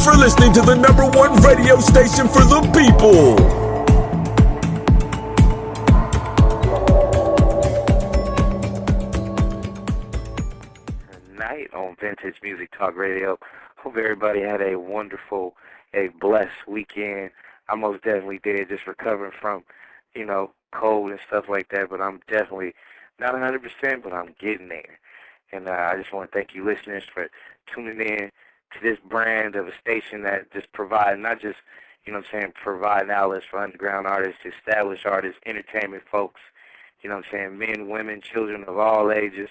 for listening to the #1 radio station for the people. Tonight on Vintage Music Talk Radio. Hope everybody had a wonderful, a blessed weekend. I most definitely did, just recovering from, cold and stuff like that, but I'm definitely not 100%, but I'm getting there. And I just want to thank you listeners for tuning in to this brand of a station that just provides, not just, providing outlets for underground artists, established artists, entertainment folks, men, women, children of all ages.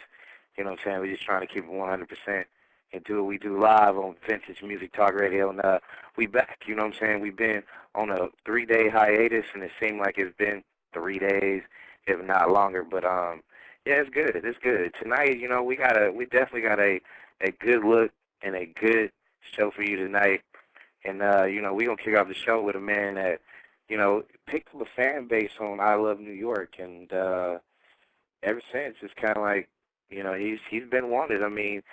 We're just trying to keep it 100% and do what we do live on Vintage Music Talk Radio. And we back, We've been on a 3-day hiatus, and it seemed like it's been 3 days, if not longer. But, yeah, it's good. It's good. Tonight, we definitely got a good look and a good show for you tonight. And, we're going to kick off the show with a man that, picked up a fan base on I Love New York. And ever since, it's kind of like, he's been wanted. I mean,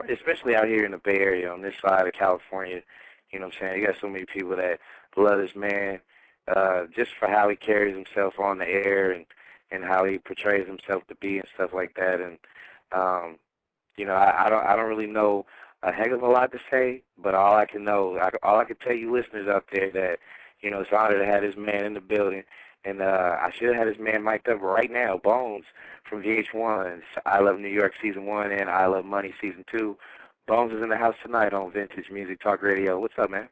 especially out here in the Bay Area on this side of California. You got so many people that love this man just for how he carries himself on the air and how he portrays himself to be and stuff like that. And, I don't really know a heck of a lot to say, but all I can tell you listeners out there that, it's an honor to have this man in the building. And I should have had this man mic'd up right now, Bones from VH1's I Love New York Season 1 and I Love Money Season 2. Bones is in the house tonight on Vintage Music Talk Radio. What's up, man?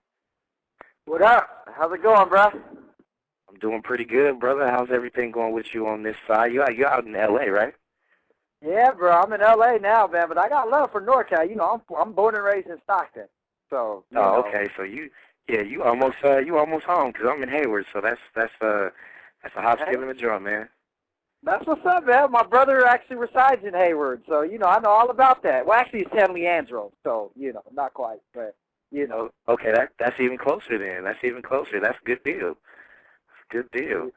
What up? How's it going, bro? I'm doing pretty good, brother. How's everything going with you on this side? You out in L.A., right? Yeah, bro. I'm in L.A. now, man, but I got love for NorCal. I'm born and raised in Stockton. So. Okay. So you almost home because I'm in Hayward. So that's a hop, skip, and a jump, man. That's what's up, man. My brother actually resides in Hayward, so, I know all about that. Well, actually, it's San Leandro, so, not quite, but, Okay, that's even closer then. That's even closer. That's a good deal. Good deal.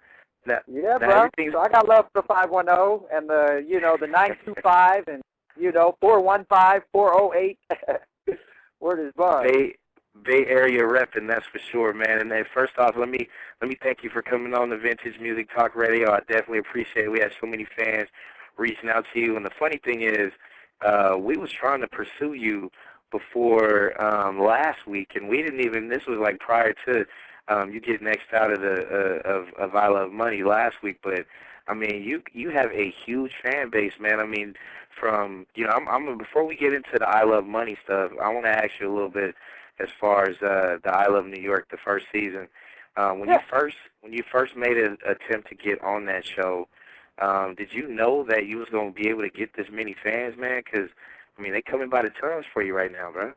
Now, yeah, bro. So I got love for the 510 and the 925 and, 415, 408. Word is buzz. Bay Area repping, that's for sure, man. And then first off, let me thank you for coming on the Vintage Music Talk Radio. I definitely appreciate it. We had so many fans reaching out to you. And the funny thing is, we was trying to pursue you before last week, and we didn't even. This was like prior to you getting next out of the of I Love Money last week. But I mean, you have a huge fan base, man. I mean, from I'm before we get into the I Love Money stuff, I want to ask you a little bit. As far as the I Love New York, the first season, when you first made an attempt to get on that show, did you know that you was going to be able to get this many fans, man? Because I mean, they coming by the tons for you right now, bro.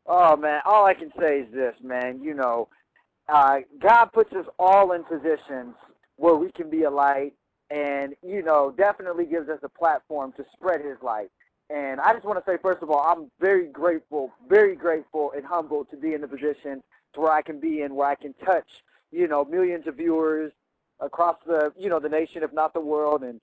Oh man, all I can say is this, man. God puts us all in positions where we can be a light, and definitely gives us a platform to spread His light. And I just want to say, first of all, I'm very grateful and humbled to be in the position to where I can be in, where I can touch, millions of viewers across the, the nation, if not the world, and,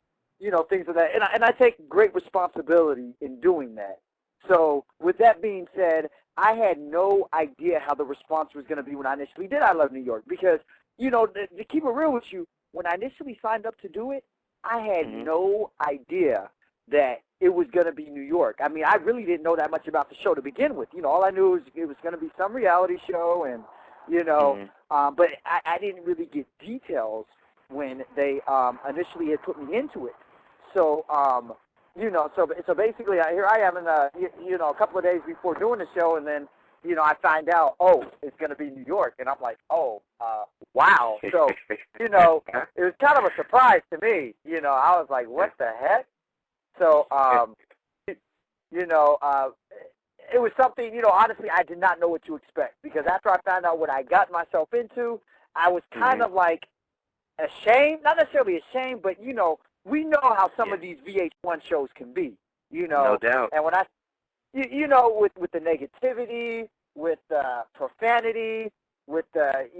things of that. And I take great responsibility in doing that. So with that being said, I had no idea how the response was going to be when I initially did I Love New York because, to keep it real with you, when I initially signed up to do it, I had no idea that it was going to be New York. I mean, I really didn't know that much about the show to begin with. All I knew was it was going to be some reality show, and, but I didn't really get details when they initially had put me into it. So, so basically, here I am in a couple of days before doing the show, and then, I find out, it's going to be New York, and I'm like, wow. So, it was kind of a surprise to me. I was like, what the heck? So, it was something, honestly, I did not know what to expect. Because after I found out what I got myself into, I was kind of like ashamed. Not necessarily ashamed, but, we know how some of these VH1 shows can be, No doubt. And when with the negativity, with profanity, with the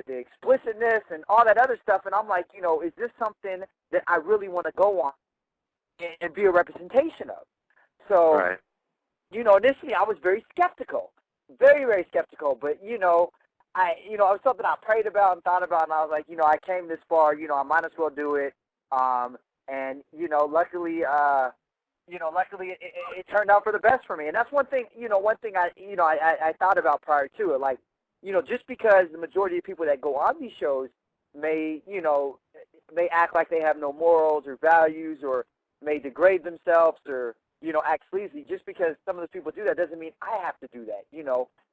explicitness and all that other stuff, and I'm like, is this something that I really want to go on and be a representation of? So, right. Initially I was very skeptical. very, very skeptical. But, it was something I prayed about and thought about, and I was like, I came this far, I might as well do it. And, luckily, it turned out for the best for me. And that's one thing, I thought about prior to it. Like, just because the majority of people that go on these shows may act like they have no morals or values, or may degrade themselves, or, act sleazy, just because some of those people do that doesn't mean I have to do that.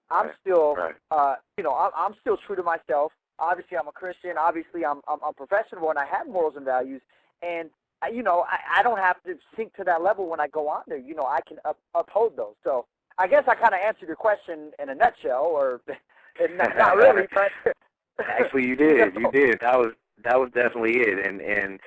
I'm still, I'm still true to myself. Obviously, I'm a Christian. Obviously, I'm professional, and I have morals and values. And, I don't have to sink to that level when I go on there. I can uphold those. So I guess I kind of answered your question in a nutshell, or not really, but actually, you did. You did. That was definitely it. And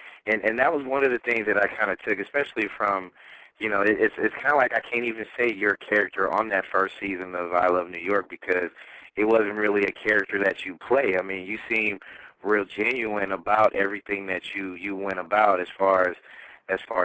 that was one of the things that I kind of took, especially from, it's kind of like I can't even say your character on that first season of I Love New York, because it wasn't really a character that you play. I mean, you seem real genuine about everything that you went about as far as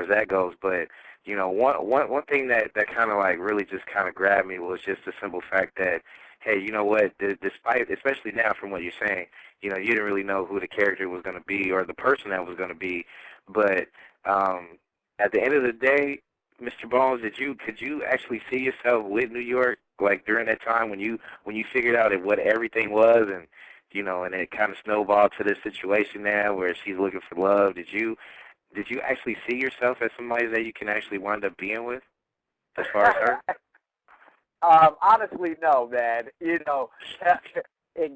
that goes. But one thing that kind of like really just kind of grabbed me was just the simple fact that, hey, you know what, despite, especially now from what you're saying, you didn't really know who the character was going to be or the person that was going to be. But at the end of the day, Mr. Bones, could you actually see yourself with New York, like during that time when you figured out what everything was, and and it kind of snowballed to this situation now where she's looking for love? Did you actually see yourself as somebody that you can actually wind up being with, as far as her? Honestly, no, man. And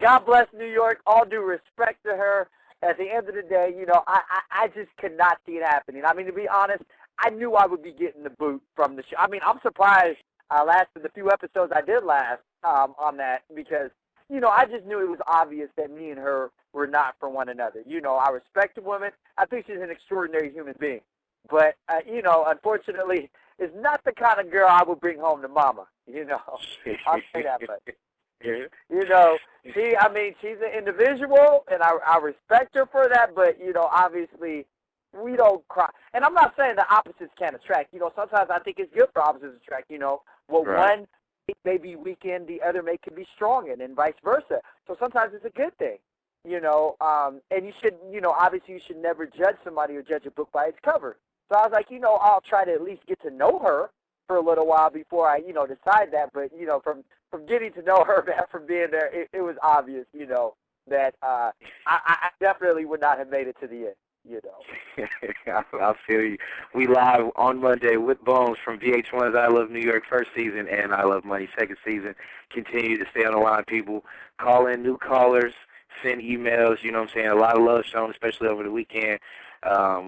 God bless New York. All due respect to her. At the end of the day, I just could not see it happening. I mean, to be honest, I knew I would be getting the boot from the show. I mean, I'm surprised I lasted the few episodes I did last on that, because, I just knew it was obvious that me and her were not for one another. I respect the woman. I think she's an extraordinary human being. But, unfortunately, is not the kind of girl I would bring home to mama. I'll say that, but she's an individual, and I respect her for that. But obviously, we don't cry. And I'm not saying the opposites can't attract. Sometimes I think it's good for opposites to attract. One may be weakened, the other can be strong, and vice versa. So sometimes it's a good thing. And you should, obviously you should never judge somebody or judge a book by its cover. So I was like, I'll try to at least get to know her for a little while before I, decide that. But, from getting to know her, from being there, it was obvious, that I definitely would not have made it to the end, I feel you. We live on Monday with Bones from VH1's I Love New York first season and I Love Money second season. Continue to stay on the line, people. Call in new callers, send emails, a lot of love shown, especially over the weekend.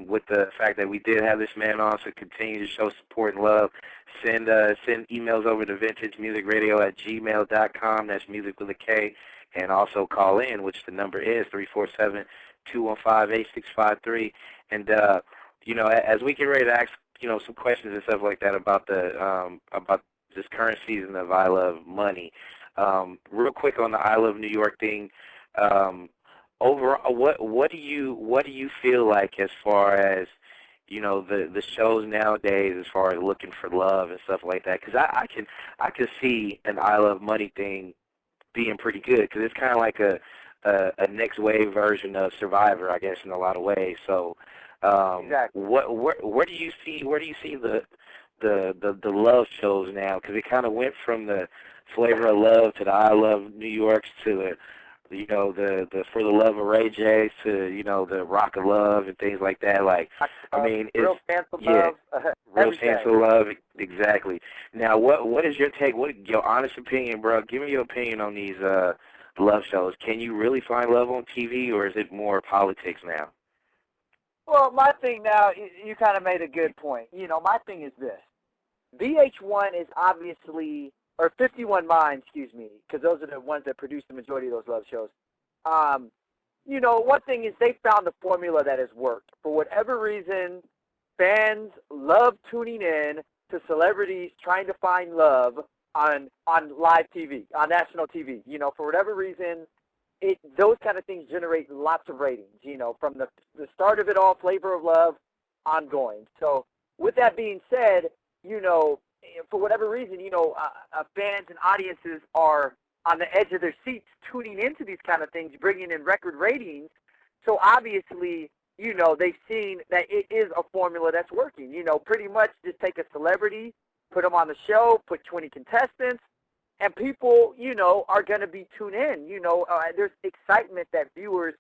With the fact that we did have this man on, so continue to show support and love. Send emails over to vintagemusicradio@gmail.com. That's music with a K. And also call in, which the number is 347-215-8653. And, as we get ready to ask, some questions and stuff like that about about this current season of I Love Money. Real quick on the I Love New York thing. Overall, what do you feel like as far as the shows nowadays, as far as looking for love and stuff like that? Because I can see an I Love Money thing being pretty good, because it's kind of like a next wave version of Survivor, I guess, in a lot of ways. So, exactly. Where do you see the love shows now? Because it kind of went from the Flavor of Love to the I Love New York to the For the Love of Ray J to the Rock of Love and things like that. Like, I mean, Real Chance of Love. Real Chance of Love, exactly. Now, what is your take? What your honest opinion, bro? Give me your opinion on these love shows. Can you really find love on TV, or is it more politics now? Well, my thing now, you kind of made a good point. My thing is this: VH1 is obviously, or 51 Minds, excuse me, because those are the ones that produce the majority of those love shows. One thing is they found a formula that has worked. For whatever reason, fans love tuning in to celebrities trying to find love on live TV, on national TV. For whatever reason, those kind of things generate lots of ratings, from the start of it all, Flavor of Love, ongoing. So with that being said, for whatever reason, fans and audiences are on the edge of their seats tuning into these kind of things, bringing in record ratings. So obviously, they've seen that it is a formula that's working. Pretty much just take a celebrity, put them on the show, put 20 contestants, and people, are going to be tuned in. There's excitement that viewers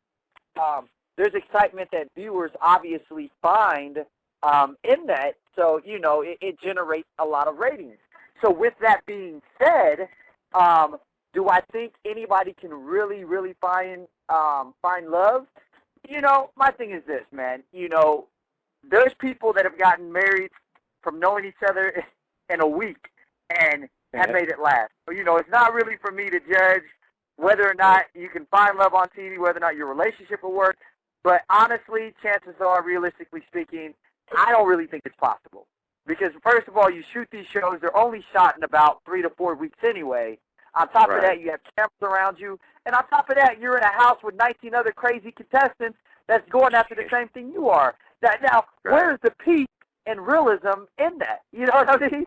obviously find in that. So, it generates a lot of ratings. So with that being said, do I think anybody can really, really find love? My thing is this, man. There's people that have gotten married from knowing each other in a week and have made it last. So, it's not really for me to judge whether or not you can find love on TV, whether or not your relationship will work. But honestly, chances are, realistically speaking, I don't really think it's possible. Because, first of all, you shoot these shows, they're only shot in about 3 to 4 weeks anyway. On top of that, you have cameras around you. And on top of that, you're in a house with 19 other crazy contestants that's going after the same thing you are. Now, where's the peace and realism in that? You know what I mean?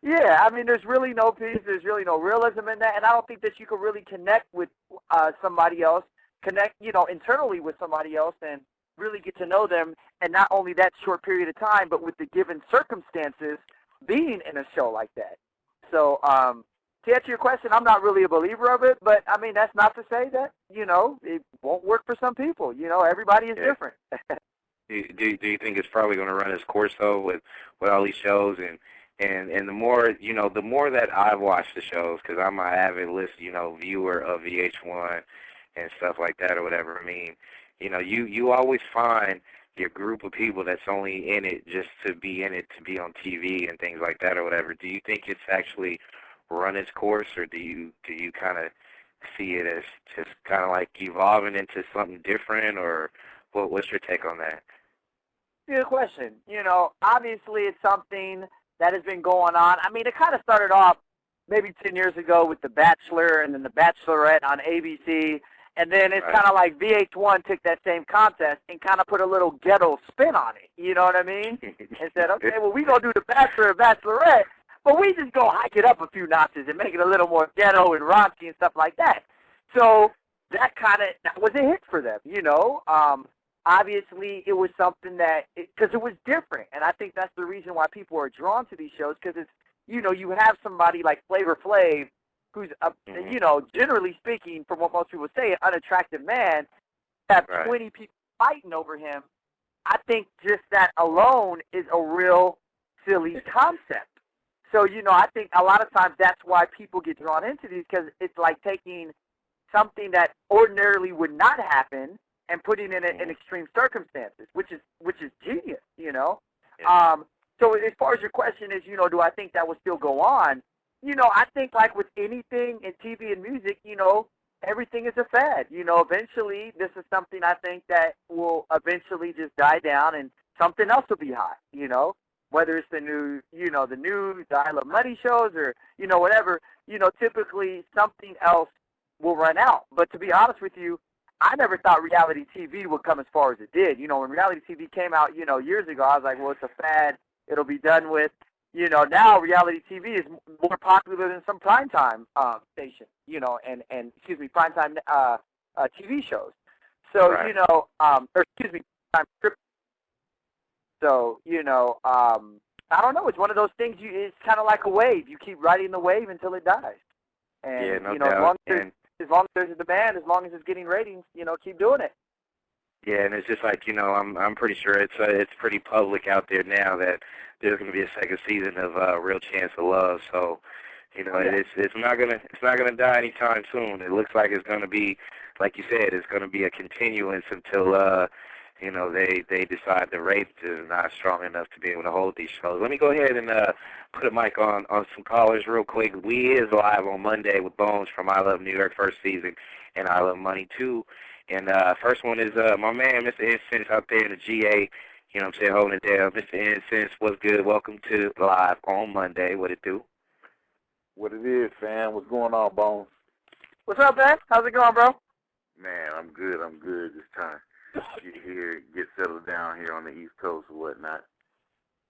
Yeah, I mean, there's really no peace. There's really no realism in that. And I don't think that you can really connect with somebody else, internally with somebody else and really get to know them. And not only that short period of time, but with the given circumstances being in a show like that. So, to answer your question, I'm not really a believer of it, but, I mean, that's not to say that, it won't work for some people. Everybody is different. Do you think it's probably going to run its course, though, with all these shows? And the more, the more that I've watched the shows, because I'm an avid viewer of VH1 and stuff like that or whatever, I mean, you always find your group of people that's only in it just to be in it, to be on TV and things like that or whatever. Do you think it's actually run its course, or do you kind of see it as just kind of like evolving into something different, or what's your take on that? Good question. Obviously it's something that has been going on. I mean, it kind of started off maybe 10 years ago with The Bachelor and then The Bachelorette on ABC. And then it's kind of like VH1 took that same contest and kind of put a little ghetto spin on it. You know what I mean? And said, okay, well, we going to do The Bachelor and Bachelorette, but we just go hike it up a few notches and make it a little more ghetto and raunchy and stuff like that. So that was a hit for them, Obviously, it was something that, because it was different. And I think that's the reason why people are drawn to these shows, because it's, you have somebody like Flavor Flav, who's, generally speaking, from what most people say, an unattractive man, have 20 people fighting over him. I think just that alone is a real silly concept. So, I think a lot of times that's why people get drawn into these, because it's like taking something that ordinarily would not happen and putting it in extreme circumstances, which is genius, Yeah. So as far as your question is, do I think that will still go on? I think like with anything in TV and music, everything is a fad. Eventually this is something I think that will eventually just die down and something else will be hot, whether it's the new, the news, the I Love Money shows or, whatever, typically something else will run out. But to be honest with you, I never thought reality TV would come as far as it did. When reality TV came out, years ago, I was like, well, it's a fad. It'll be done with. Now reality TV is more popular than some primetime station, and primetime TV shows. So, primetime script. So, I don't know. It's one of those things. It's kind of like a wave. You keep riding the wave until it dies. And, doubt. As long as there's a demand, as long as it's getting ratings, keep doing it. Yeah, and it's just like, I'm pretty sure it's pretty public out there now that there's going to be a second season of Real Chance of Love. So, it's not gonna die anytime soon. It looks like it's going to be, like you said, it's going to be a continuance until they decide the rate is not strong enough to be able to hold these shows. Let me go ahead and put a mic on some callers real quick. We is live on Monday with Bones from I Love New York first season and I Love Money 2. And first one is my man, Mr. Incense, out there in the GA, holding it down. Mr. Incense, what's good? Welcome to Live on Monday. What it do? What it is, fam? What's going on, Bones? What's up, man? How's it going, bro? Man, I'm good. Just trying to get settled down here on the East Coast or whatnot.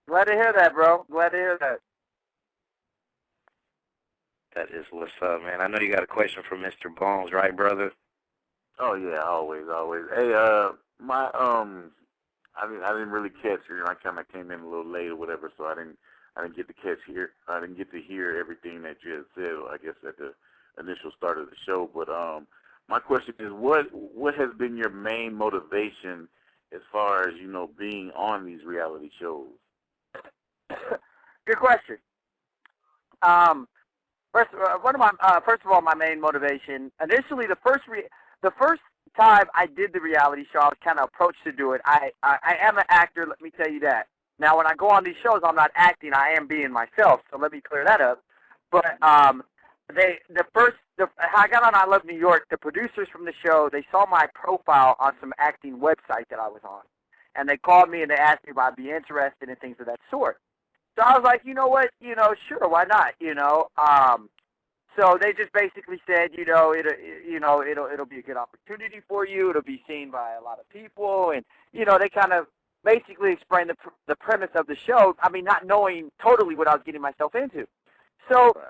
Glad to hear that, bro. Glad to hear that. That is what's up, man. I know you got a question for Mr. Bones, right, brother? Oh yeah, always. Hey, I didn't really catch it. I kind of came in a little late or whatever, so I didn't get to catch here. I didn't get to hear everything that you had said. I guess at the initial start of the show. But my question is, what has been your main motivation as far as being on these reality shows? Good question. First of all, my main motivation initially, the first time I did the reality show, I was kind of approached to do it. I am an actor, let me tell you that. Now, when I go on these shows, I'm not acting, I am being myself, so let me clear that up. But how I got on I Love New York, the producers from the show, they saw my profile on some acting website that I was on. And they called me and they asked me if I'd be interested in things of that sort. So I was like, you know what, sure, why not, So they just basically said, it'll be a good opportunity for you. It'll be seen by a lot of people, and they kind of basically explained the premise of the show. I mean, not knowing totally what I was getting myself into. So,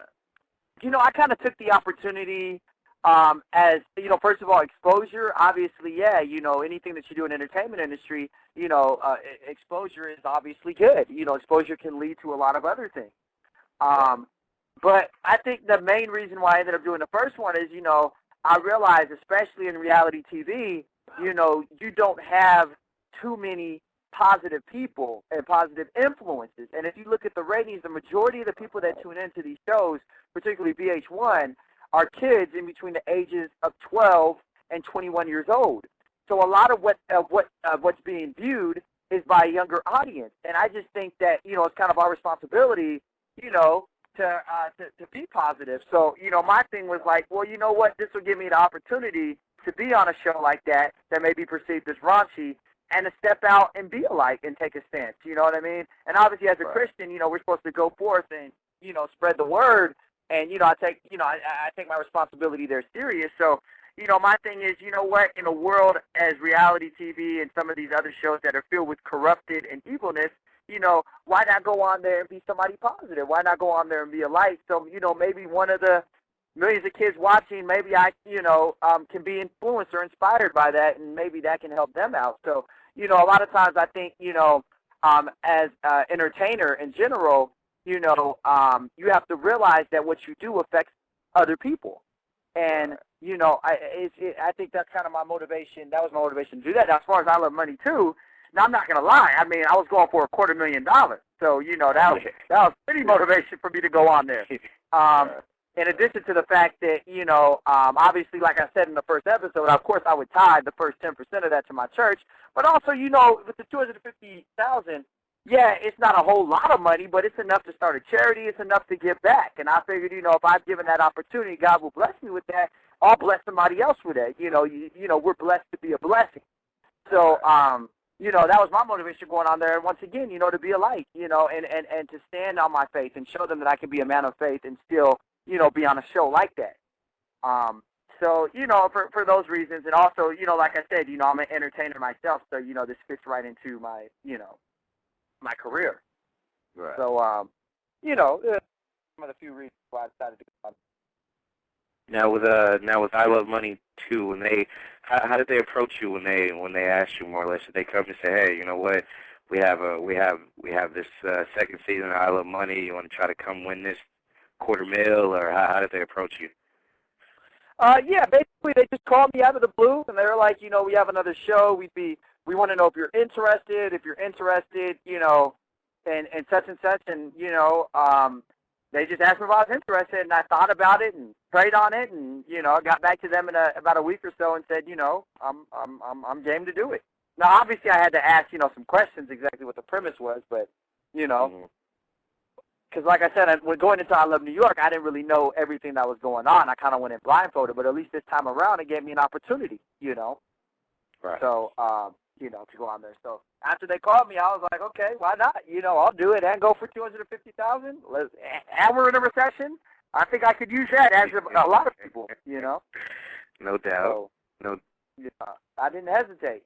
I kind of took the opportunity as first of all, exposure. Obviously, yeah, anything that you do in the entertainment industry, exposure is obviously good. Exposure can lead to a lot of other things. But I think the main reason why I ended up doing the first one is, I realized, especially in reality TV, you don't have too many positive people and positive influences. And if you look at the ratings, the majority of the people that tune into these shows, particularly VH1, are kids in between the ages of 12 and 21 years old. So a lot of what's being viewed is by a younger audience. And I just think that, it's kind of our responsibility, to be positive. So, my thing was like, well, you know what, this will give me the opportunity to be on a show like that may be perceived as raunchy, and to step out and be a light and take a stance, you know what I mean? And obviously as a Christian, we're supposed to go forth and, spread the word, and, I take my responsibility there serious. So, my thing is, what, in a world as reality TV and some of these other shows that are filled with corrupted and evilness, why not go on there and be somebody positive? Why not go on there and be a light? So, maybe one of the millions of kids watching, maybe I, can be influenced or inspired by that, and maybe that can help them out. So, a lot of times I think, as an entertainer in general, you have to realize that what you do affects other people. And, I think that's kind of my motivation. That was my motivation to do that. Now, as far as I Love Money, too, now, I'm not going to lie. I mean, I was going for $250,000. So, that was pretty motivation for me to go on there. In addition to the fact that, obviously, like I said in the first episode, of course, I would tithe the first 10% of that to my church. But also, with the $250,000, yeah, it's not a whole lot of money, but it's enough to start a charity. It's enough to give back. And I figured, if I've given that opportunity, God will bless me with that. I'll bless somebody else with that. We're blessed to be a blessing. So, that was my motivation going on there. And once again, to be a light, and to stand on my faith and show them that I can be a man of faith and still, be on a show like that. So, for those reasons. And also, like I said, I'm an entertainer myself. So, this fits right into my, my career. Right. So, some of the few reasons why I decided to go on. Now with I Love Money too, how did they approach you when they asked you more or less? Did they come and say, hey, you know what, we have this second season of I Love Money. You want to try to come win this $250,000, or how did they approach you? Yeah, basically they just called me out of the blue, and they were like, we have another show. We want to know if you're interested. If you're interested, and such and such, and they just asked me if I was interested, and I thought about it and prayed on it, and I got back to them in about a week or so and said, I'm game to do it. Now, obviously, I had to ask some questions exactly what the premise was, but because like I said, when going into I Love New York, I didn't really know everything that was going on. I kind of went in blindfolded, but at least this time around, it gave me an opportunity, Right. So, to go on there. So after they called me, I was like, okay, why not? I'll do it and go for $250,000. And we're in a recession. I think I could use that, as a lot of people, No doubt. So, I didn't hesitate.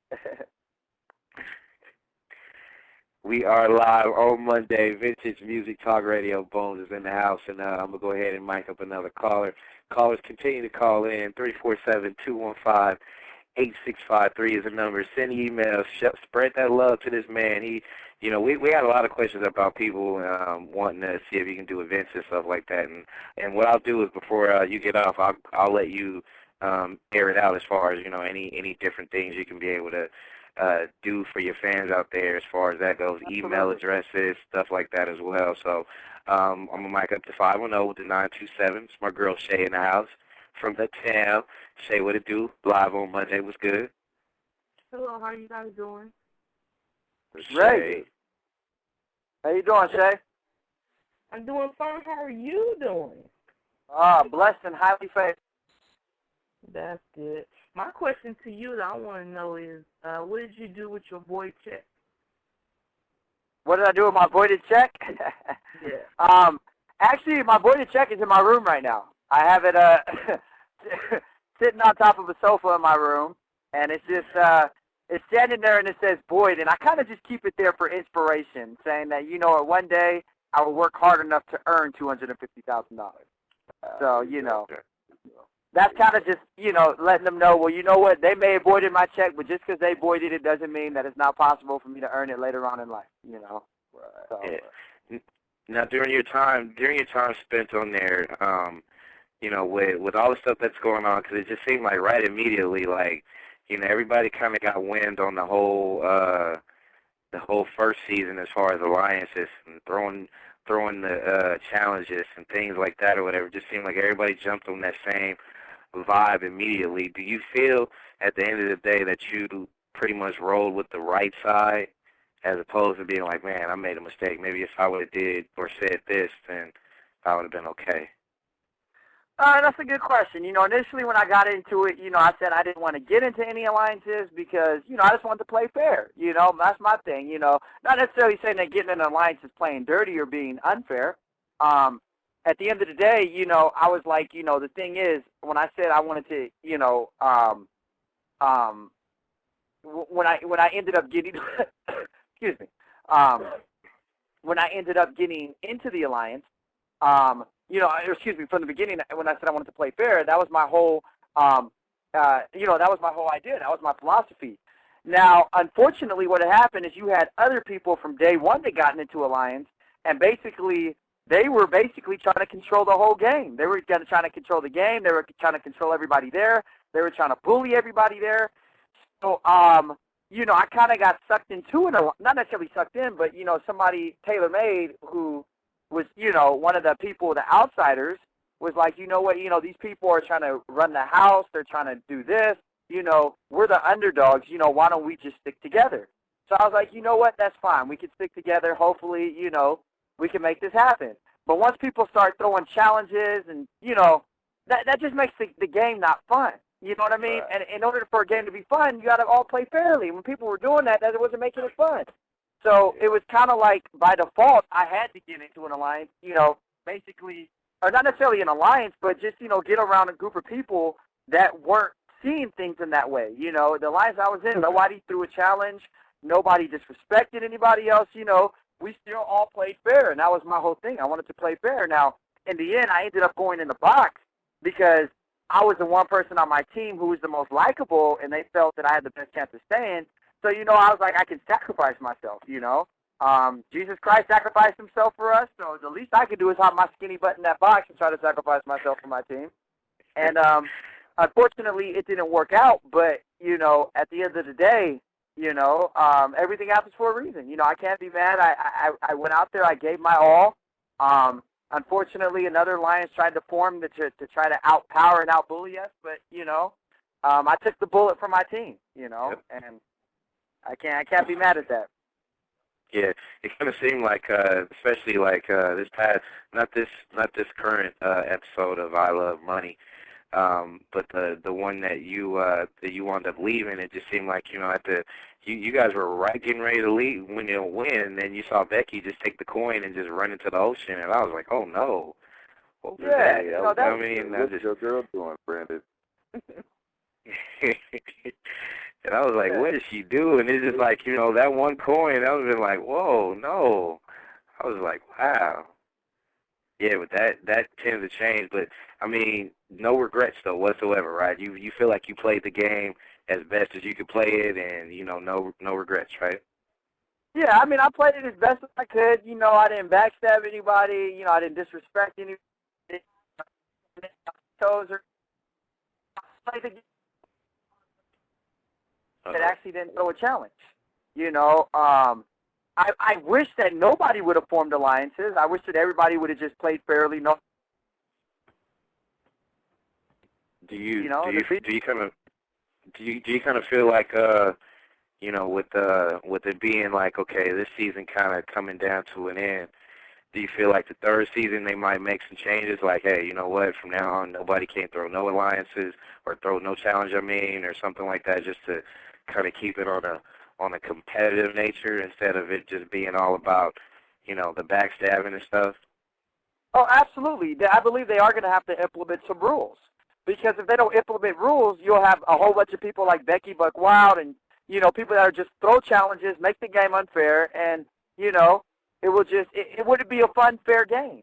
We are live on Monday. Vintage Music Talk Radio. Bones is in the house, and I'm going to go ahead and mic up another caller. Callers continue to call in. 347-215-8653 is the number. Send emails. Spread that love to this man. We had a lot of questions about people wanting to see if you can do events and stuff like that. And what I'll do is before you get off, I'll let you air it out as far as, any different things you can be able to do for your fans out there as far as that goes, email addresses, stuff like that as well. So I'm going to mic up to 510 with the 927. It's my girl Shay in the house from the town. Shay, what it do? Live on Monday. What's good? Hello, how are you guys doing? Great. How you doing, Shay? I'm doing fine. How are you doing? Blessed and highly favored. That's good. My question to you that I want to know is, what did you do with your void check? What did I do with my voided check? Yeah. Actually, my voided check is in my room right now. I have it sitting on top of a sofa in my room, and it's just it's standing there and it says void, and I kind of just keep it there for inspiration, saying that one day I will work hard enough to earn $250,000. So that's kind of just, letting them know, well, you know what, they may have voided my check, but just because they voided it doesn't mean that it's not possible for me to earn it later on in life, So, yeah. Now, during your time spent on there, with all the stuff that's going on, because it just seemed like right immediately, like, everybody kind of got wind on the whole first season as far as alliances and throwing the challenges and things like that or whatever. It just seemed like everybody jumped on that same vibe immediately. Do you feel at the end of the day that you pretty much rolled with the right side as opposed to being like, man, I made a mistake. Maybe if I would have did or said this, then I would have been okay? That's a good question. Initially when I got into it, I said I didn't want to get into any alliances because, I just wanted to play fair. That's my thing, Not necessarily saying that getting in an alliance is playing dirty or being unfair. At the end of the day, I was like, the thing is, when I said I wanted to, when I ended up getting, excuse me, when I ended up getting into the alliance, from the beginning, when I said I wanted to play fair, that was my whole, that was my whole idea. That was my philosophy. Now, unfortunately, what had happened is you had other people from day one that got into alliance, and they were basically trying to control the whole game. They were trying to control the game. They were trying to control everybody there. They were trying to bully everybody there. So, I kind of got sucked into it. Not necessarily sucked in, but, somebody tailor-made who was, one of the people, the outsiders, was like, you know what, these people are trying to run the house. They're trying to do this. We're the underdogs. Why don't we just stick together? So I was like, you know what, that's fine. We can stick together. Hopefully, we can make this happen. But once people start throwing challenges and, that just makes the game not fun. You know what I mean? Right. And in order for a game to be fun, you got to all play fairly. When people were doing that, it wasn't making it fun. So it was kind of like, by default, I had to get into an alliance, basically, or not necessarily an alliance, but just, get around a group of people that weren't seeing things in that way. The alliance I was in, nobody threw a challenge. Nobody disrespected anybody else. We still all played fair, and that was my whole thing. I wanted to play fair. Now, in the end, I ended up going in the box because I was the one person on my team who was the most likable, and they felt that I had the best chance of staying. So, I was like, I can sacrifice myself, Jesus Christ sacrificed himself for us, so the least I could do is hop my skinny butt in that box and try to sacrifice myself for my team. And unfortunately, it didn't work out, but, at the end of the day, everything happens for a reason. I can't be mad. I went out there. I gave my all. Unfortunately, another alliance tried to form to try to outpower and outbully us, but, I took the bullet for my team, and I can't be mad at that. Yeah, it kind of seemed like, especially like this past, not this current episode of I Love Money, but the one that you wound up leaving. It just seemed like you guys were right getting ready to leave when you win, and then you saw Becky just take the coin and just run into the ocean, and I was like, oh no, what was that? What's your girl doing, Brandon? And I was like, what is she doing? It's just like, you know, that one coin, I was like, whoa, no. I was like, wow. Yeah, but that tends to change. But, I mean, no regrets, though, whatsoever, right? You feel like you played the game as best as you could play it and, you know, no regrets, right? Yeah, I mean, I played it as best as I could. You know, I didn't backstab anybody. You know, I didn't disrespect anybody. Toes or played the game. It actually didn't throw a challenge. You know, I wish that nobody would have formed alliances. I wish that everybody would have just played fairly. No. Do you kind of feel like you know, with it being like, okay, this season kind of coming down to an end, do you feel like the third season they might make some changes, like, hey, you know what, from now on nobody can throw no alliances or throw no challenge, or something like that, just to kind of keep it on a competitive nature instead of it just being all about, you know, the backstabbing and stuff? Oh, absolutely. I believe they are going to have to implement some rules. Because if they don't implement rules, you'll have a whole bunch of people like Becky Buck Wild and, you know, people that are just throw challenges, make the game unfair, and, you know, it wouldn't be a fun, fair game.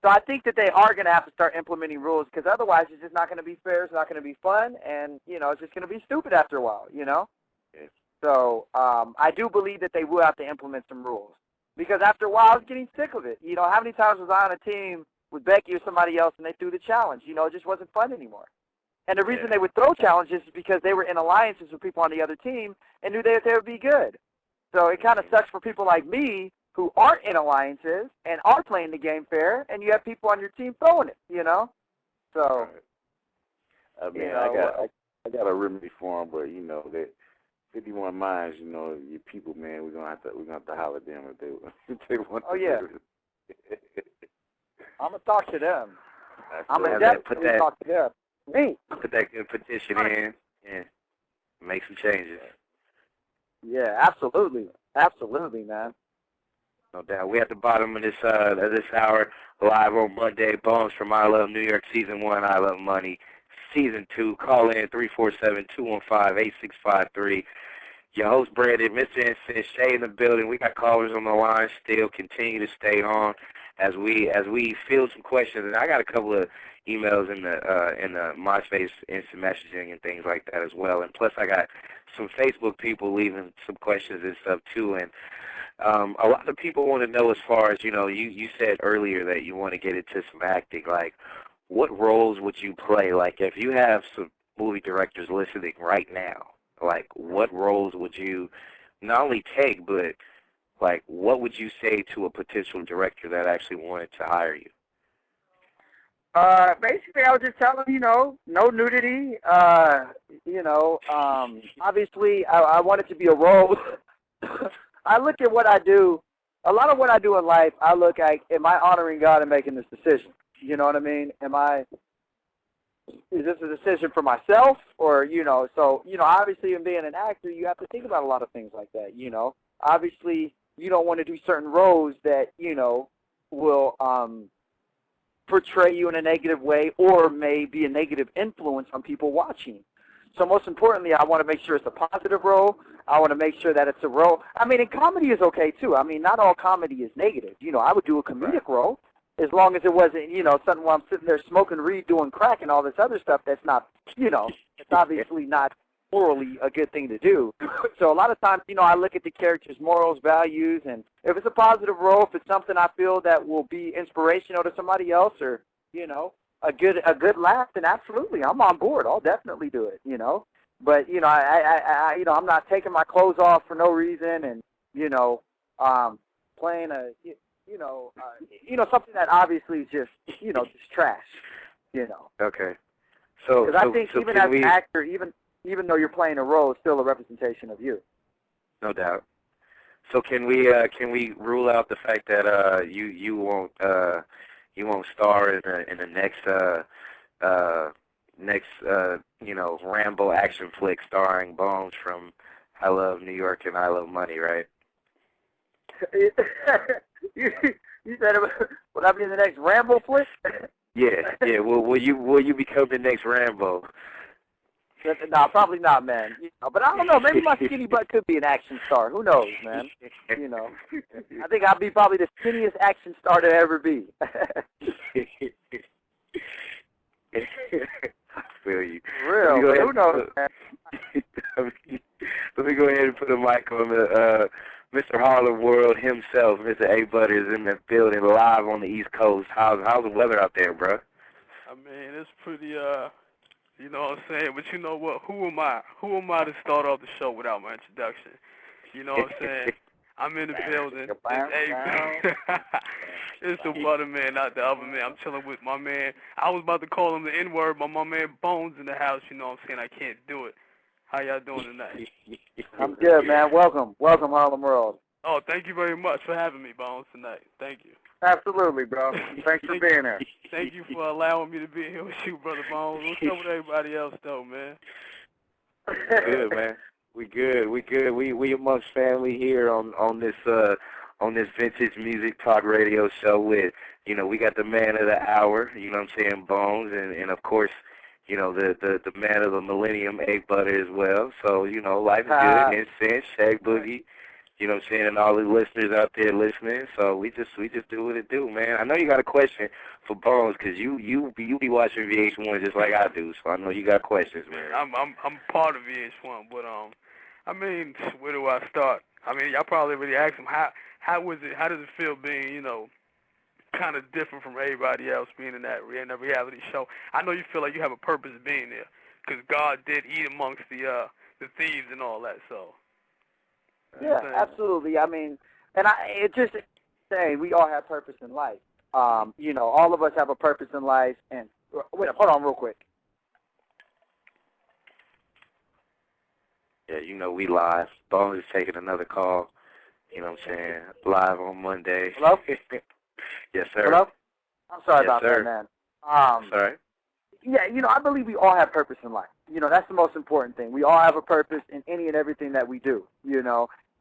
So I think that they are going to have to start implementing rules because otherwise it's just not going to be fair, it's not going to be fun, and, you know, it's just going to be stupid after a while, you know? Yeah. So I do believe that they will have to implement some rules because after a while I was getting sick of it. You know, how many times was I on a team with Becky or somebody else and they threw the challenge? You know, it just wasn't fun anymore. And the reason they would throw challenges is because they were in alliances with people on the other team and knew they would be good. So it kind of sucks for people like me who aren't in alliances and are playing the game fair, and you have people on your team throwing it, you know? So, I mean, I got a remedy for them, but, you know, that 51 Minds, you know, your people, man, we're gonna have to holler at them if they want oh, to. yeah. I'm going to talk to them. I'm going to definitely talk to them. Me. Put that good petition in and make some changes. Yeah, absolutely. Absolutely, man. No doubt. We're at the bottom of this hour, live on Monday. Bones from I Love New York, Season 1, I Love Money. Season 2, call in 347-215-8653. Your host, Brandon, Mr. Instant, Shay in the building. We got callers on the line still. Continue to stay on as we field some questions. And I got a couple of emails in the MySpace instant messaging and things like that as well. And plus, I got some Facebook people leaving some questions and stuff too. And a lot of people want to know, as far as, you know, you said earlier that you want to get into some acting. Like, what roles would you play? Like, if you have some movie directors listening right now, like, what roles would you not only take, but, like, what would you say to a potential director that actually wanted to hire you? Basically, I would just tell them, you know, no nudity. You know, obviously, I want it to be a role. I look at what I do. A lot of what I do in life, I look at, am I honoring God in making this decision? You know what I mean? Is this a decision for myself, or, you know? So, you know, obviously, in being an actor, you have to think about a lot of things like that. You know, obviously, you don't want to do certain roles that, you know, will portray you in a negative way or may be a negative influence on people watching. So most importantly, I want to make sure it's a positive role. I want to make sure that it's a role. I mean, and comedy is okay, too. I mean, not all comedy is negative. You know, I would do a comedic role as long as it wasn't, you know, something where I'm sitting there smoking weed, doing crack, and all this other stuff that's not, you know, it's obviously not morally a good thing to do. So a lot of times, you know, I look at the character's morals, values, and if it's a positive role, if it's something I feel that will be inspirational to somebody else, or, you know, a good laugh, then absolutely, I'm on board. I'll definitely do it, you know. But, you know, I you know, I'm not taking my clothes off for no reason, and, you know, playing you know, something that obviously is just, you know, just trash, you know. Okay. So, because I think even as an actor, even though you're playing a role, it's still a representation of you. No doubt. So can we rule out the fact that you won't star in the next you know, Rambo action flick starring Bones from I Love New York and I Love Money, right? You said, would I be in the next Rambo flick? Yeah. Will you become the next Rambo? Nah, probably not, man. But I don't know. Maybe my skinny butt could be an action star. Who knows, man? I think I'd be probably the skinniest action star to ever be. I feel you. Real, but who knows, man? Let me go ahead and put a mic on Mr. Harlem World himself. Mr. A. Butter is in the building live on the East Coast. How's the weather out there, bro? I mean, it's pretty, you know what I'm saying? But you know what? Who am I? Who am I to start off the show without my introduction? You know what I'm saying? I'm in the building. It's the butter man, not the other man. I'm chilling with my man. I was about to call him the N-word, but my man Bones in the house. You know what I'm saying? I can't do it. How y'all doing tonight? I'm good, man. Welcome, Harlem World. Oh, thank you very much for having me, Bones, tonight. Thank you. Absolutely, bro. Thanks for being here. Thank you for allowing me to be here with you, Brother Bones. What's up with everybody else, though, man? Good, man. We good. We amongst family here on this vintage music talk radio show with, we got the man of the hour, you know what I'm saying, Bones, and of course, the man of the millennium, A. Butter as well. So, life is good, Incense, Shag Boogie, you know what I'm saying, and all the listeners out there listening. So we just do what it do, man. I know you got a question for Bones because you be watching VH1 just like I do. So I know you got questions, man. I'm part of VH1, but I mean, where do I start? I mean, y'all probably already asked him how does it feel being, kind of different from everybody else being in that reality show. I know you feel like you have a purpose being there because God did eat amongst the thieves and all that. So yeah, absolutely. I mean, and it just saying we all have purpose in life. All of us have a purpose in life. And wait, hold on, real quick. Yeah, we live. Bones is taking another call. You know what I'm saying? Live on Monday. Hello? Yes, sir. Hello? I'm sorry about sir. that, man. Sorry. Yeah, I believe we all have purpose in life. That's the most important thing. We all have a purpose in any and everything that we do,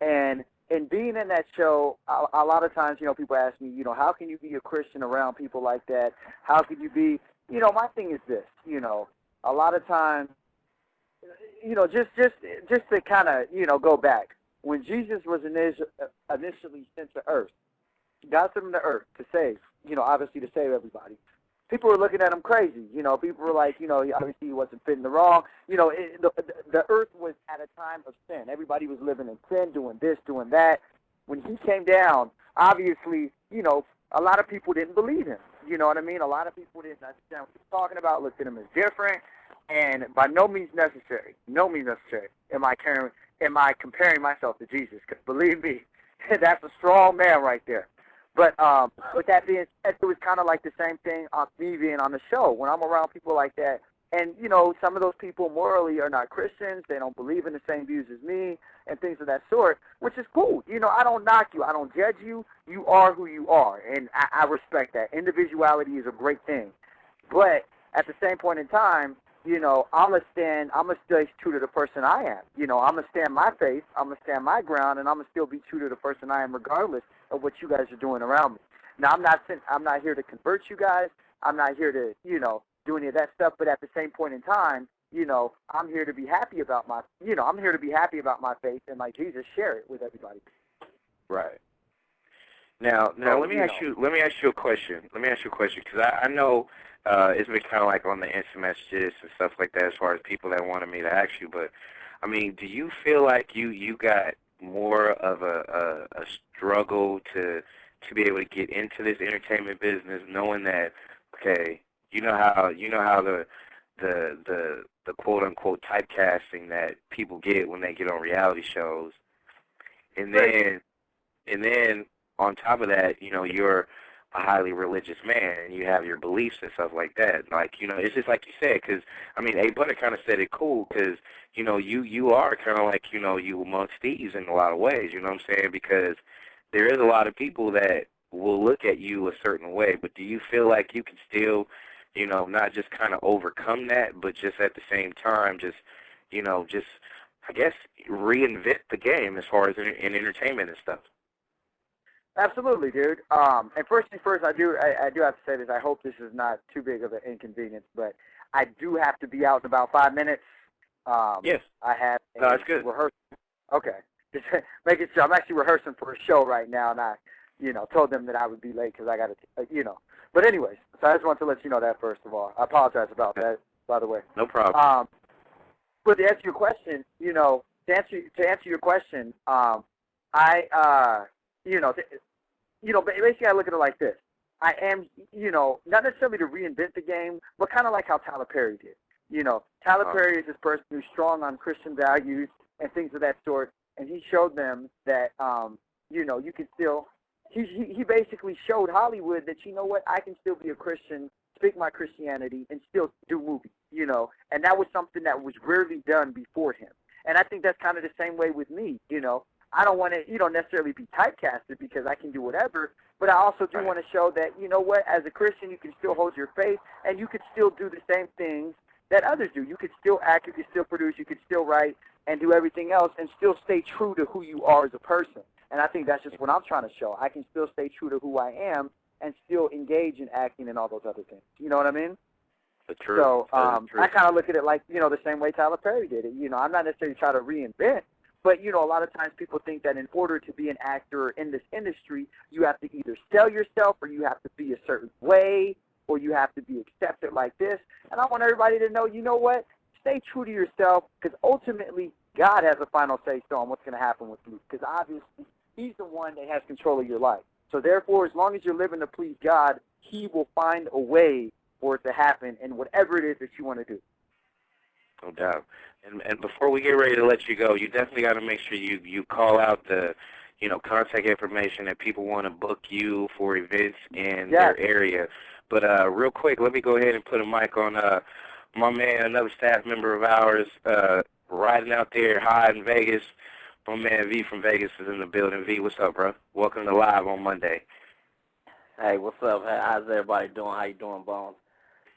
And in being in that show, a lot of times, people ask me, how can you be a Christian around people like that? How could you be, my thing is this, a lot of times, just to kind of, go back. When Jesus was initially sent to earth, God sent him to earth to save, obviously to save everybody. People were looking at him crazy. People were like, obviously he wasn't fitting the wrong. The earth was at a time of sin. Everybody was living in sin, doing this, doing that. When he came down, obviously, a lot of people didn't believe him. You know what I mean? A lot of people didn't understand what he was talking about, looked at him as different. And by no means necessary, am I comparing myself to Jesus. Because believe me, that's a strong man right there. But with that being said, it was kind of like the same thing on me being on the show. When I'm around people like that, and, some of those people morally are not Christians, they don't believe in the same views as me, and things of that sort, which is cool. I don't knock you. I don't judge you. You are who you are, and I respect that. Individuality is a great thing. But at the same point in time, I'm going to stay true to the person I am. I'm going to stand my faith, I'm going to stand my ground, and I'm going to still be true to the person I am regardless of what you guys are doing around me. Now, I'm not here to convert you guys. I'm not here to, do any of that stuff, but at the same point in time, I'm here to be happy about my faith and like Jesus, share it with everybody. Right. Now, let me ask you a question. Because I know it's been kind of like on the instant messages and stuff like that as far as people that wanted me to ask you. But, I mean, do you feel like you got more of a struggle to be able to get into this entertainment business knowing that, okay, you know how the quote unquote typecasting that people get when they get on reality shows, and then on top of that, you're a highly religious man and you have your beliefs and stuff like that. Like, it's just like you said, because I mean, A. Butter kind of said it cool, because you are kind of like you amongst thieves in a lot of ways. You know what I'm saying? Because there is a lot of people that will look at you a certain way, but do you feel like you can still not just kind of overcome that, but just at the same time, just I guess, reinvent the game as far as in entertainment and stuff? Absolutely, dude. And first thing first, I do have to say this. I hope this is not too big of an inconvenience, but I do have to be out in about 5 minutes. Yes. I have No, that's good. rehearsal. Okay. Just making sure. I'm actually rehearsing for a show right now, and I, told them that I would be late because I got to, But anyways, so I just wanted to let you know that first of all. I apologize about that, by the way. No problem. But to answer your question, to answer your question, basically I look at it like this. I am, not necessarily to reinvent the game, but kind of like how Tyler Perry did. Tyler Perry is this person who's strong on Christian values and things of that sort, and he showed them that, you can still, he basically showed Hollywood that, I can still be a Christian, speak my Christianity, and still do movies, and that was something that was rarely done before him. And I think that's kind of the same way with me, I don't want to, necessarily be typecasted because I can do whatever, but I also do want to show that, as a Christian, you can still hold your faith, and you could still do the same things that others do. You could still act, you could still produce, you could still write, and do everything else, and still stay true to who you are as a person. And I think that's just what I'm trying to show. I can still stay true to who I am and still engage in acting and all those other things. You know what I mean? The truth. So I kind of look at it like, the same way Tyler Perry did it. I'm not necessarily trying to reinvent, but, a lot of times people think that in order to be an actor in this industry, you have to either sell yourself or you have to be a certain way or you have to be accepted like this. And I want everybody to know, stay true to yourself because ultimately God has a final say-so on what's going to happen with you because obviously he's the one that has control of your life. So therefore, as long as you're living to please God, he will find a way for it to happen in whatever it is that you want to do. No doubt. And before we get ready to let you go, you definitely got to make sure you call out the, contact information that people want to book you for events in their area. But real quick, let me go ahead and put a mic on my man, another staff member of ours, riding out there high in Vegas. My man V from Vegas is in the building. V, what's up, bro? Welcome to Live on Monday. Hey, what's up? How's everybody doing? How you doing, Bones?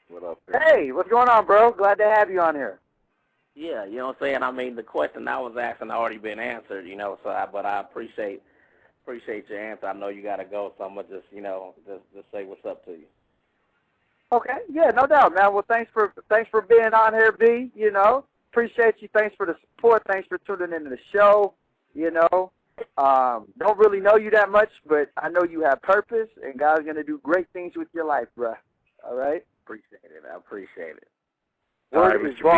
What up? Hey, what's going on, bro? Glad to have you on here. Yeah, you know what I'm saying? I mean, the question I was asking already been answered, but I appreciate your answer. I know you got to go, so I'm going to just say what's up to you. Okay, yeah, no doubt, man. Well, thanks for being on here, B, Appreciate you. Thanks for the support. Thanks for tuning into the show, Don't really know you that much, but I know you have purpose, and God's going to do great things with your life, bro. All right? Appreciate it. I appreciate it. All right, Mr. B.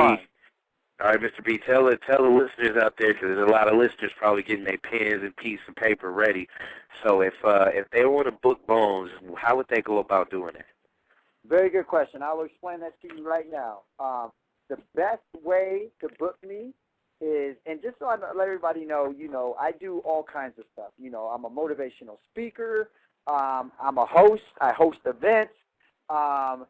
All right, Mr. B, tell the listeners out there, because there's a lot of listeners probably getting their pens and piece of paper ready. So if they want to book Bones, how would they go about doing it? Very good question. I will explain that to you right now. The best way to book me is, and just so I let everybody know, I do all kinds of stuff. I'm a motivational speaker. I'm a host. I host events. And,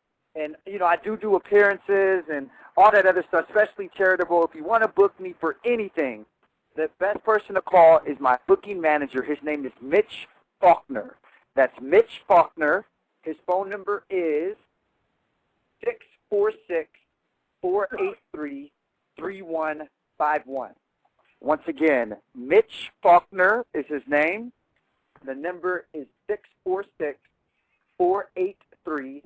I do appearances and all that other stuff, especially charitable. If you want to book me for anything, the best person to call is my booking manager. His name is Mitch Faulkner. That's Mitch Faulkner. His phone number is 646-483-3151. Once again, Mitch Faulkner is his name. The number is 646-483-3151.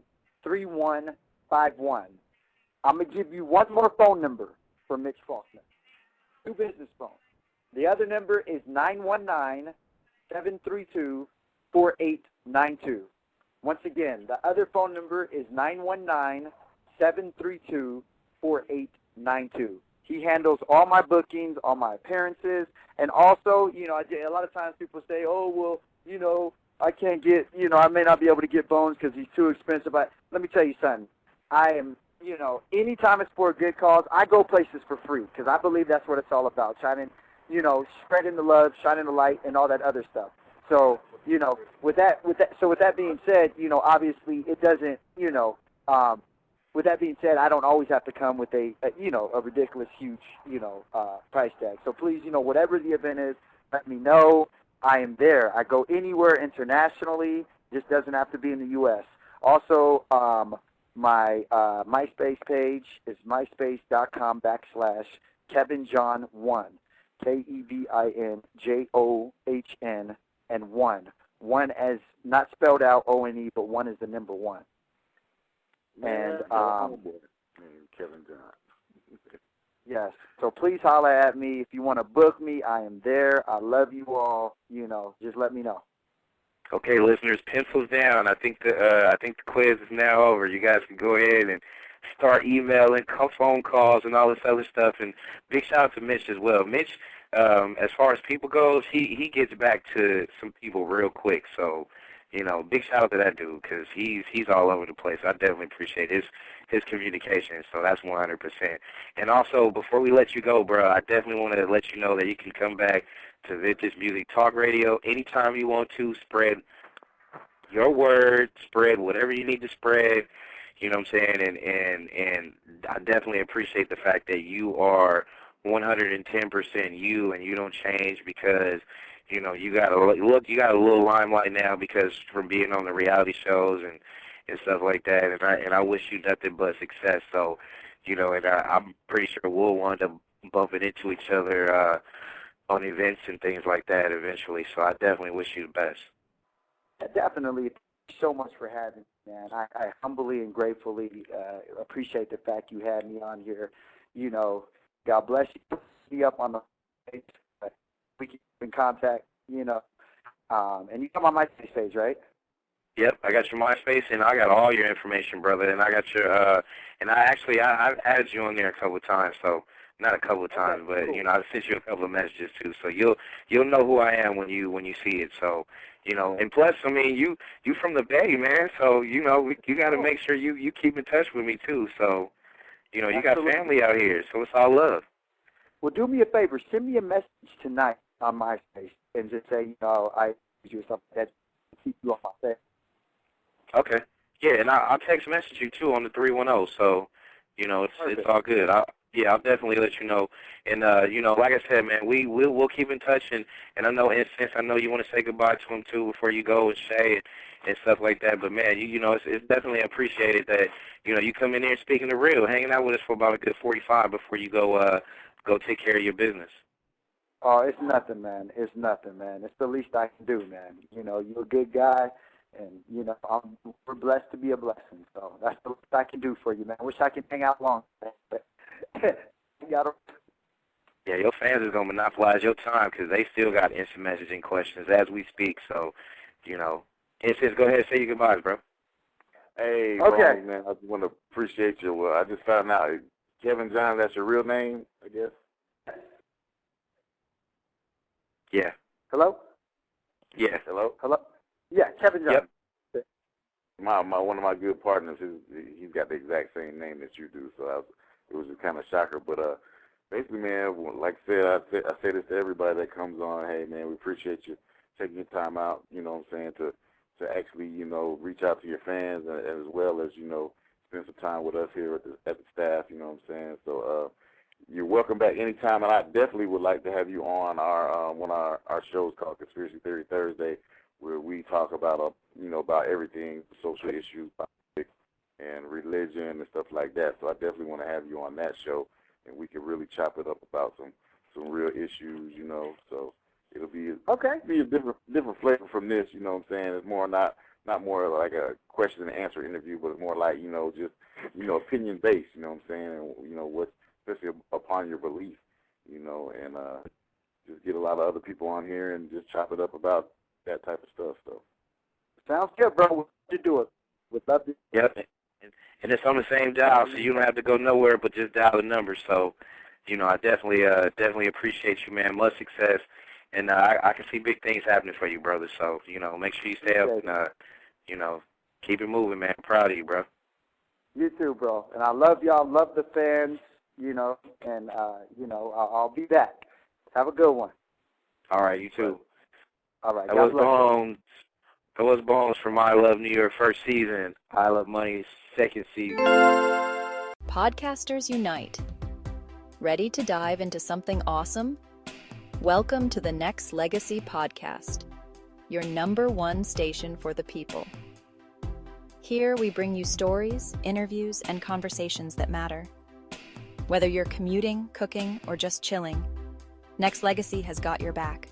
I'm going to give you one more phone number for Mitch Faulkner. 2 business phones. The other number is 919-732-4892. Once again, the other phone number is 919-732-4892. He handles all my bookings, all my appearances, and also, a lot of times people say, oh, well, I can't get, I may not be able to get Bones because he's too expensive. But let me tell you something. I am, anytime it's for a good cause, I go places for free because I believe that's what it's all about, shining, spreading the love, shining the light, and all that other stuff. So, with that being said, obviously it doesn't, with that being said, I don't always have to come with a ridiculous, huge, price tag. So please, whatever the event is, let me know. I am there. I go anywhere internationally. Just doesn't have to be in the U.S. Also, my MySpace page is myspace.com/KevinJohn1, KevinJohn and 1. 1 as not spelled out O-N-E, but 1 is the number 1. And Kevin John. Yes. So please holler at me. If you want to book me, I am there. I love you all. Just let me know. Okay, listeners, pencils down. I think the quiz is now over. You guys can go ahead and start emailing, phone calls, and all this other stuff. And big shout out to Mitch as well. Mitch, as far as people goes, he gets back to some people real quick. So, big shout out to that dude because he's all over the place. I definitely appreciate his communication. So that's 100%. And also, before we let you go, bro, I definitely want to let you know that you can come back to Vintage Music Talk Radio anytime you want to. Spread your word, spread whatever you need to spread. You know what I'm saying? And I definitely appreciate the fact that you are 110% you, and you don't change because you got a little limelight now because from being on the reality shows and stuff like that. And I wish you nothing but success. So, and I'm pretty sure we'll wind up bumping into each other on events and things like that eventually. So I definitely wish you the best. Definitely. Thank you so much for having me, man. I humbly and gratefully appreciate the fact you had me on here. God bless you. Put me up on the page. We keep in contact, and you come on my page, right? Yep, I got your MySpace, and I got all your information, brother. And I got your, and I've added you on there a couple of times, so not a couple of times, but cool. I've sent you a couple of messages too, so you'll know who I am when you see it. So, and plus, I mean, you from the Bay, man, so you got to make sure you keep in touch with me too. So, you got family out here, so it's all love. Well, do me a favor, send me a message tonight on MySpace and just say, I you or something that keep you on my face. Okay. Yeah, and I'll text message you too on the 310. So, it's all good. I'll definitely let you know. And like I said, man, we'll keep in touch. And I know, since I know you want to say goodbye to him too before you go and Shay and stuff like that. But man, it's definitely appreciated that you come in here and speaking the real, hanging out with us for about a good 45 before you go take care of your business. Oh, it's nothing, man. It's nothing, man. It's the least I can do, man. You're a good guy, and we're blessed to be a blessing. So that's the least I can do for you, man. I wish I could hang out longer, but you gotta. Yeah, your fans is gonna monopolize your time because they still got instant messaging questions as we speak. So, Instant, go ahead and say your goodbyes, bro. Hey, okay, Ronnie, man, I just want to appreciate you. I just found out Kevin John, that's your real name, I guess. Yeah. Hello? Yeah. Hello? Hello? Yeah, Kevin John. Yep. One of my good partners, he's got the exact same name that you do, so it was just kind of shocker. But basically, man, like I said, I say this to everybody that comes on. Hey, man, we appreciate you taking your time out. You know what I'm saying, to actually reach out to your fans as well as spend some time with us here at the staff. You know what I'm saying. So you're welcome back anytime, and I definitely would like to have you on our one of our shows called Conspiracy Theory Thursday, where we talk about about everything, social issues, politics, and religion and stuff like that. So I definitely want to have you on that show, and we can really chop it up about some real issues, So it'll be a different flavor from this, you know what I'm saying? It's more not more like a question and answer interview, but it's more like just opinion based, you know what I'm saying? And what, especially upon your belief, and just get a lot of other people on here and just chop it up about that type of stuff. So sounds good, bro. We'll do it. We'd love to. Yep. And it's on the same dial, so you don't have to go nowhere but just dial the number. So, I definitely appreciate you, man. Much success. And I can see big things happening for you, brother. So, make sure you stay up and, keep it moving, man. I'm proud of you, bro. You too, bro. And I love y'all. Love the fans, and, I'll be back. Have a good one. All right, you too. All right. That was Bones from I Love New York first season, I Love Money second season. Podcasters unite. Ready to dive into something awesome? Welcome to the Nexxlegacy podcast, your #1 station for the people. Here we bring you stories, interviews, and conversations that matter. Whether you're commuting, cooking, or just chilling, Nexxlegacy has got your back.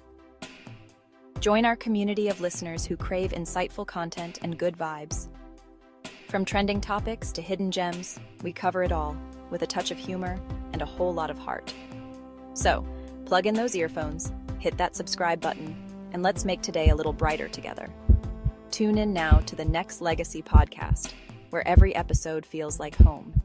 Join our community of listeners who crave insightful content and good vibes. From trending topics to hidden gems, we cover it all with a touch of humor, and a whole lot of heart. So, plug in those earphones, hit that subscribe button, and let's make today a little brighter together. Tune in now to the Nexxlegacy podcast, where every episode feels like home.